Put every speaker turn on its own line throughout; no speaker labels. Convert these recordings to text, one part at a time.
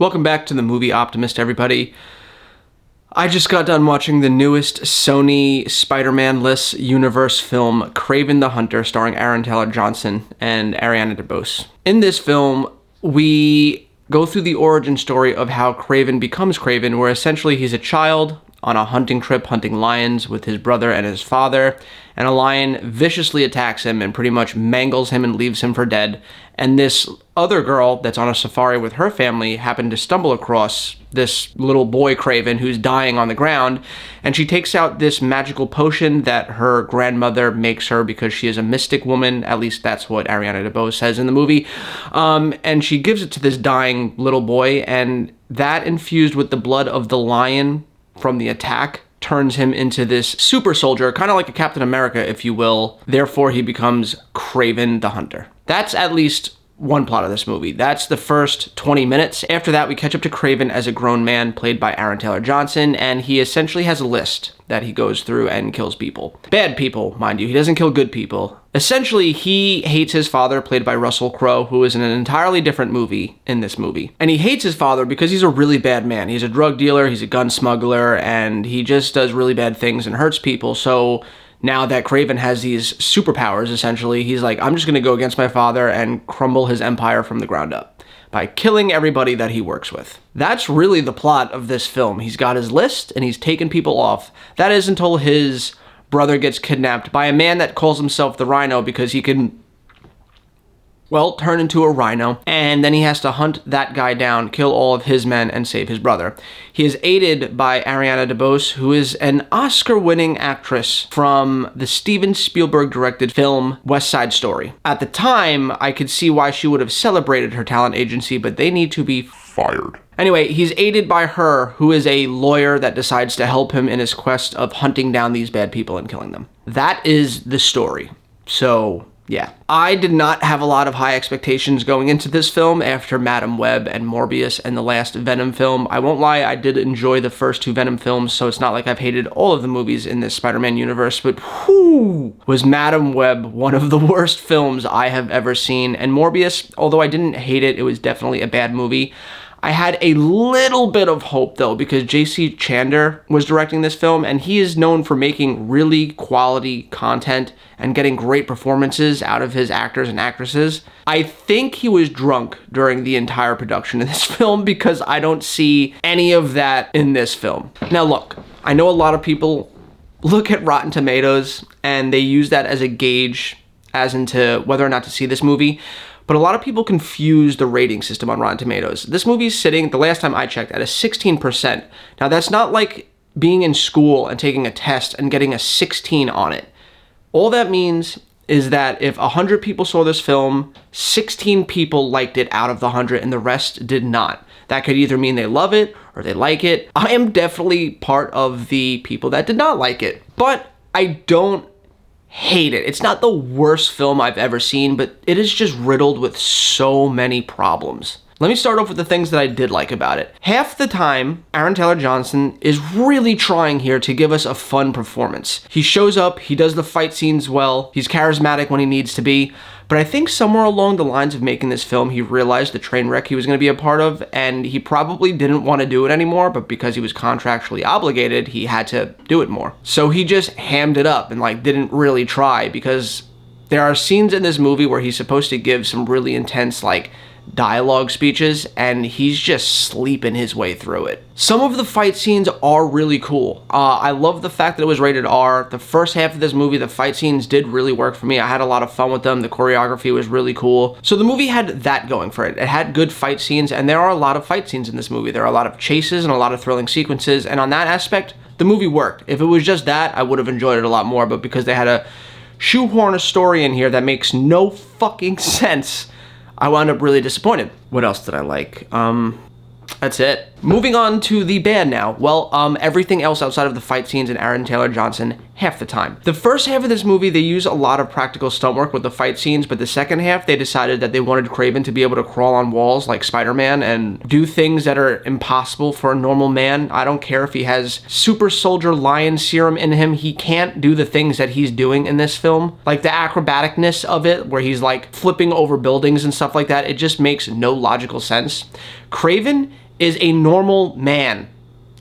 Welcome back to the Movie Optimist, everybody. I just got done watching the newest Sony Spider-Man-less universe film, Kraven the Hunter, starring Aaron Taylor Johnson and Ariana DeBose. In this film, we go through the origin story of how Kraven becomes Kraven, where essentially he's a child on a hunting trip hunting lions with his brother and his father, and a lion viciously attacks him and pretty much mangles him and leaves him for dead. And this other girl that's on a safari with her family happened to stumble across this little boy Kraven who's dying on the ground, and she takes out this magical potion that her grandmother makes her because she is a mystic woman, at least that's what Ariana DeBose says in the movie, and she gives it to this dying little boy, and that infused with the blood of the lion from the attack turns him into this super soldier, kind of like a Captain America, if you will. Therefore, he becomes Kraven the Hunter. That's at least one plot of this movie. That's the first 20 minutes. After that, we catch up to Kraven as a grown man, played by Aaron Taylor Johnson, and he essentially has a list that he goes through and kills people. Bad people, mind you. He doesn't kill good people. Essentially, he hates his father, played by Russell Crowe, who is in an entirely different movie in this movie. And he hates his father because he's a really bad man. He's a drug dealer, he's a gun smuggler, and he just does really bad things and hurts people. So now that Kraven has these superpowers, essentially, he's like, I'm just going to go against my father and crumble his empire from the ground up by killing everybody that he works with. That's really the plot of this film. He's got his list and he's taking people off. That is until his brother gets kidnapped by a man that calls himself the Rhino because he can, well, turn into a rhino, and then he has to hunt that guy down, kill all of his men, and save his brother. He is aided by Ariana DeBose, who is an Oscar-winning actress from the Steven Spielberg-directed film West Side Story. At the time, I could see why she would have celebrated her talent agency, but they need to be fired. Anyway, he's aided by her, who is a lawyer that decides to help him in his quest of hunting down these bad people and killing them. That is the story. So yeah, I did not have a lot of high expectations going into this film after Madam Web and Morbius and the last Venom film. I won't lie, I did enjoy the first two Venom films, so it's not like I've hated all of the movies in this Spider-Man universe, but whoo, was Madam Web one of the worst films I have ever seen. And Morbius, although I didn't hate it, it was definitely a bad movie. I had a little bit of hope, though, because J.C. Chander was directing this film, and he is known for making really quality content and getting great performances out of his actors and actresses. I think he was drunk during the entire production of this film because I don't see any of that in this film. Now, look, I know a lot of people look at Rotten Tomatoes, and they use that as a gauge as into whether or not to see this movie. But a lot of people confuse the rating system on Rotten Tomatoes. This movie's sitting, the last time I checked, at a 16%. Now, that's not like being in school and taking a test and getting a 16 on it. All that means is that if 100 people saw this film, 16 people liked it out of the 100 and the rest did not. That could either mean they love it or they like it. I am definitely part of the people that did not like it, but I don't hate it. It's not the worst film I've ever seen, but it is just riddled with so many problems. Let me start off with the things that I did like about it. Half the time, Aaron Taylor Johnson is really trying here to give us a fun performance. He shows up, he does the fight scenes well, he's charismatic when he needs to be, but I think somewhere along the lines of making this film, he realized the train wreck he was going to be a part of, and he probably didn't want to do it anymore, but because he was contractually obligated, he had to do it more. So he just hammed it up and didn't really try, because there are scenes in this movie where he's supposed to give some really intense dialogue speeches, and he's just sleeping his way through it. Some of the fight scenes are really cool. I love the fact that it was rated R. The first half of this movie, the fight scenes did really work for me. I had a lot of fun with them. The choreography was really cool. So the movie had that going for it. It had good fight scenes, and there are a lot of fight scenes in this movie. There are a lot of chases and a lot of thrilling sequences, and on that aspect, the movie worked. If it was just that, I would have enjoyed it a lot more, but because they had to shoehorn a story in here that makes no fucking sense, I wound up really disappointed. What else did I like? That's it. Moving on to the bad now. Well, everything else outside of the fight scenes and Aaron Taylor Johnson half the time. The first half of this movie, they use a lot of practical stunt work with the fight scenes, but the second half, they decided that they wanted Kraven to be able to crawl on walls like Spider-Man and do things that are impossible for a normal man. I don't care if he has super soldier lion serum in him, he can't do the things that he's doing in this film. Like the acrobaticness of it, where he's like flipping over buildings and stuff like that, it just makes no logical sense. Kraven is a normal man.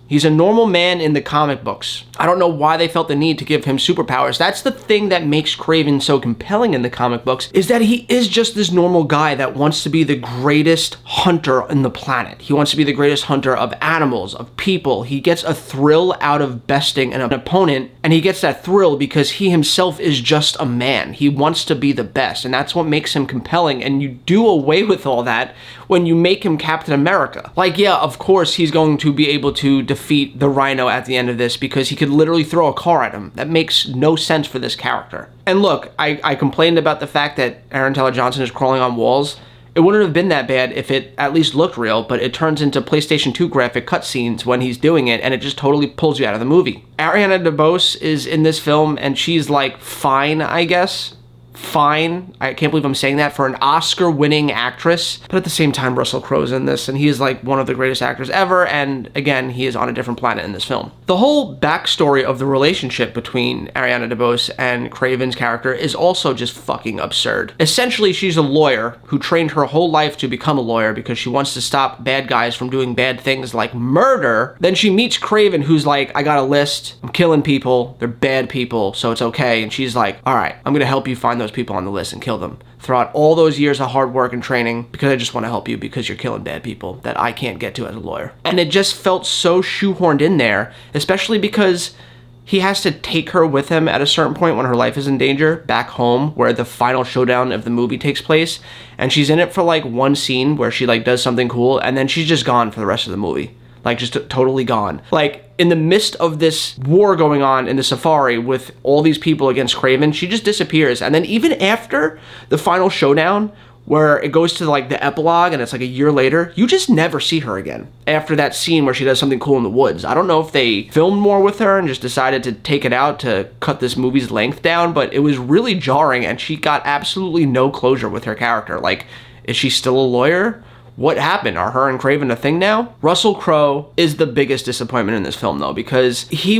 He's a normal man in the comic books. I don't know why they felt the need to give him superpowers. That's the thing that makes Kraven so compelling in the comic books, is that he is just this normal guy that wants to be the greatest hunter on the planet. He wants to be the greatest hunter of animals, of people. He gets a thrill out of besting an opponent, and he gets that thrill because he himself is just a man. He wants to be the best, and that's what makes him compelling, and you do away with all that when you make him Captain America. Like, yeah, of course he's going to be able to defeat the Rhino at the end of this because he could literally throw a car at him. That makes no sense for this character. And look, I complained about the fact that Aaron Taylor Johnson is crawling on walls. It wouldn't have been that bad if it at least looked real, but it turns into PlayStation 2 graphic cutscenes when he's doing it, and it just totally pulls you out of the movie. Ariana DeBose is in this film, and she's like fine, I guess. Fine. I can't believe I'm saying that for an Oscar-winning actress, but at the same time, Russell Crowe's in this, and he is like one of the greatest actors ever, and again, he is on a different planet in this film. The whole backstory of the relationship between Ariana DeBose and Kraven's character is also just fucking absurd. Essentially, she's a lawyer who trained her whole life to become a lawyer because she wants to stop bad guys from doing bad things like murder. Then she meets Kraven, who's like, I got a list, I'm killing people, they're bad people, so it's okay, and she's like, all right, I'm gonna help you find those people on the list and kill them throughout all those years of hard work and training because I just want to help you because you're killing bad people that I can't get to as a lawyer. And it just felt so shoehorned in there, especially because he has to take her with him at a certain point when her life is in danger back home where the final showdown of the movie takes place, and she's in it for like one scene where she like does something cool and then she's just gone for the rest of the movie. Like, just totally gone. Like, in the midst of this war going on in the safari with all these people against Kraven, she just disappears. And then even after the final showdown, where it goes to like the epilogue and it's like a year later, you just never see her again after that scene where she does something cool in the woods. I don't know if they filmed more with her and just decided to take it out to cut this movie's length down, but it was really jarring and she got absolutely no closure with her character. Like, is she still a lawyer? What happened? Are her and Kraven a thing now? Russell Crowe is the biggest disappointment in this film, though, because he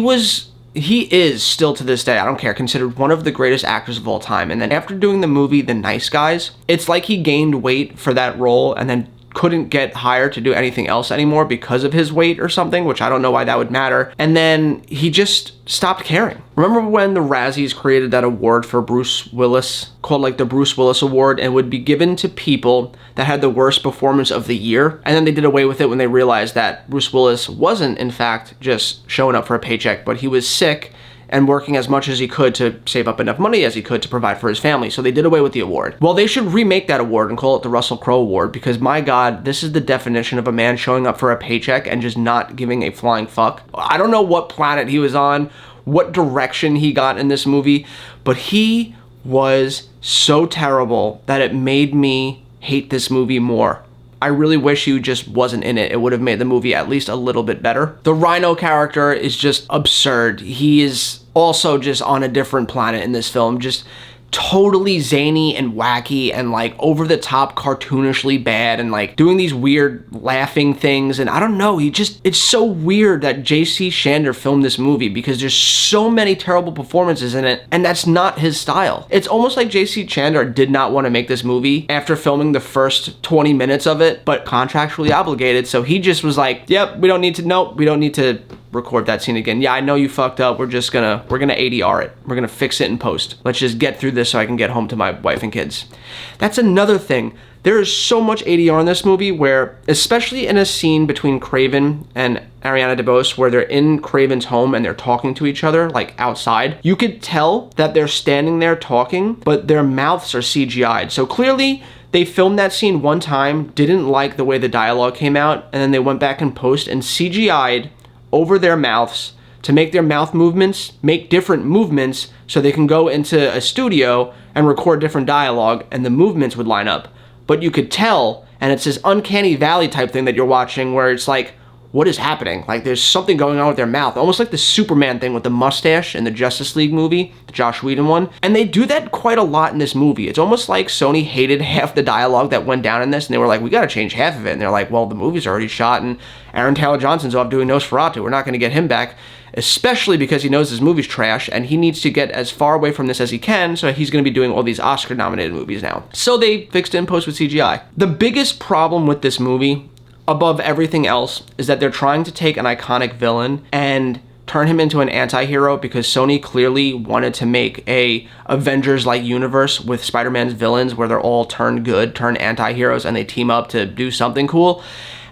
is still to this day, I don't care, considered one of the greatest actors of all time. And then after doing the movie The Nice Guys, it's like he gained weight for that role and then couldn't get hired to do anything else anymore because of his weight or something, which I don't know why that would matter. And then he just stopped caring. Remember when the Razzies created that award for Bruce Willis called like the Bruce Willis Award, and would be given to people that had the worst performance of the year? And then they did away with it when they realized that Bruce Willis wasn't in fact just showing up for a paycheck, but he was sick and working as much as he could to save up enough money as he could to provide for his family. So they did away with the award. Well, they should remake that award and call it the Russell Crowe Award, because my God, this is the definition of a man showing up for a paycheck and just not giving a flying fuck. I don't know what planet he was on, what direction he got in this movie, but he was so terrible that it made me hate this movie more. I really wish he just wasn't in it. It would have made the movie at least a little bit better. The Rhino character is just absurd. He is also just on a different planet in this film, just totally zany and wacky and like over the top cartoonishly bad and like doing these weird laughing things. And I don't know, it's so weird that J.C. Shander filmed this movie because there's so many terrible performances in it and that's not his style. It's almost like J.C. Shander did not want to make this movie after filming the first 20 minutes of it, but contractually obligated. So he just was like, yep, we don't need to record that scene again. Yeah, I know you fucked up. We're gonna ADR it. We're gonna fix it in post. Let's just get through this so I can get home to my wife and kids. That's another thing. There is so much ADR in this movie where, especially in a scene between Kraven and Ariana DeBose where they're in Kraven's home and they're talking to each other, like outside, you could tell that they're standing there talking, but their mouths are CGI'd. So clearly, they filmed that scene one time, didn't like the way the dialogue came out, and then they went back in post and CGI'd over their mouths to make their mouth movements make different movements so they can go into a studio and record different dialogue and the movements would line up. But you could tell, and it's this uncanny valley type thing that you're watching where it's like, what is happening? Like, there's something going on with their mouth, almost like the Superman thing with the mustache in the Justice League movie, the Joss Whedon one. And they do that quite a lot in this movie. It's almost like Sony hated half the dialogue that went down in this, and they were like, we gotta change half of it. And they're like, well, the movie's already shot, and Aaron Taylor Johnson's off doing Nosferatu. We're not gonna get him back, especially because he knows his movie's trash, and he needs to get as far away from this as he can, so he's gonna be doing all these Oscar-nominated movies now. So they fixed it in post with CGI. The biggest problem with this movie, above everything else, is that they're trying to take an iconic villain and turn him into an anti-hero, because Sony clearly wanted to make a Avengers-like universe with Spider-Man's villains where they're all turned good, turned anti-heroes, and they team up to do something cool.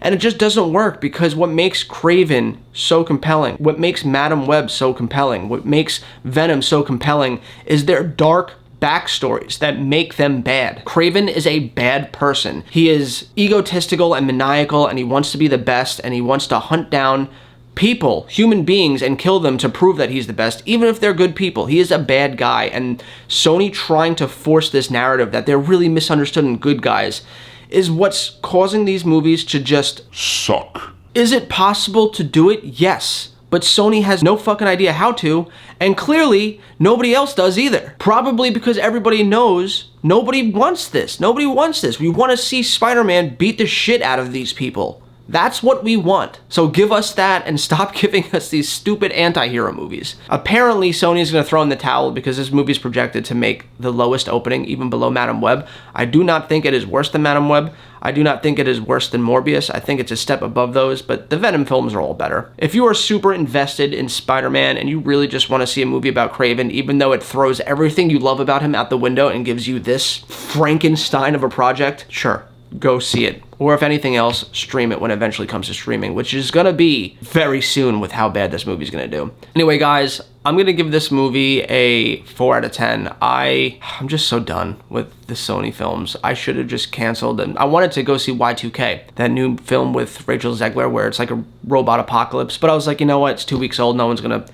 And it just doesn't work, because what makes Kraven so compelling, what makes Madam Web so compelling, what makes Venom so compelling is their dark backstories that make them bad. Kraven is a bad person. He is egotistical and maniacal, and he wants to be the best, and he wants to hunt down people, human beings, and kill them to prove that he's the best, even if they're good people. He is a bad guy, and Sony trying to force this narrative that they're really misunderstood and good guys is what's causing these movies to just suck. Is it possible to do it? Yes. But Sony has no fucking idea how to, and clearly nobody else does either. Probably because everybody knows nobody wants this. Nobody wants this. We want to see Spider-Man beat the shit out of these people. That's what we want. So give us that and stop giving us these stupid anti-hero movies. Apparently Sony is going to throw in the towel because this movie is projected to make the lowest opening, even below Madam Web. I do not think it is worse than Madam Web. I do not think it is worse than Morbius. I think it's a step above those, but the Venom films are all better. If you are super invested in Spider-Man and you really just want to see a movie about Kraven, even though it throws everything you love about him out the window and gives you this Frankenstein of a project, sure, go see it. Or if anything else, stream it when it eventually comes to streaming, which is gonna be very soon with how bad this movie's gonna do. Anyway, guys, I'm gonna give this movie a 4 out of 10. I'm just so done with the Sony films. I should have just canceled, and I wanted to go see Y2K, that new film with Rachel Zegler where it's like a robot apocalypse, but I was like, you know what, it's 2 weeks old, no one's gonna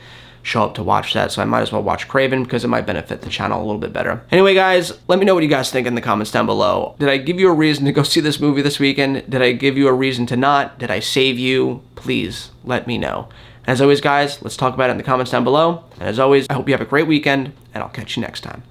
show up to watch that, so I might as well watch Kraven because it might benefit the channel a little bit better. Anyway, guys, let me know what you guys think in the comments down below. Did I give you a reason to go see this movie this weekend? Did I give you a reason to not? Did I save you? Please let me know. As always, guys, let's talk about it in the comments down below. And as always, I hope you have a great weekend, and I'll catch you next time.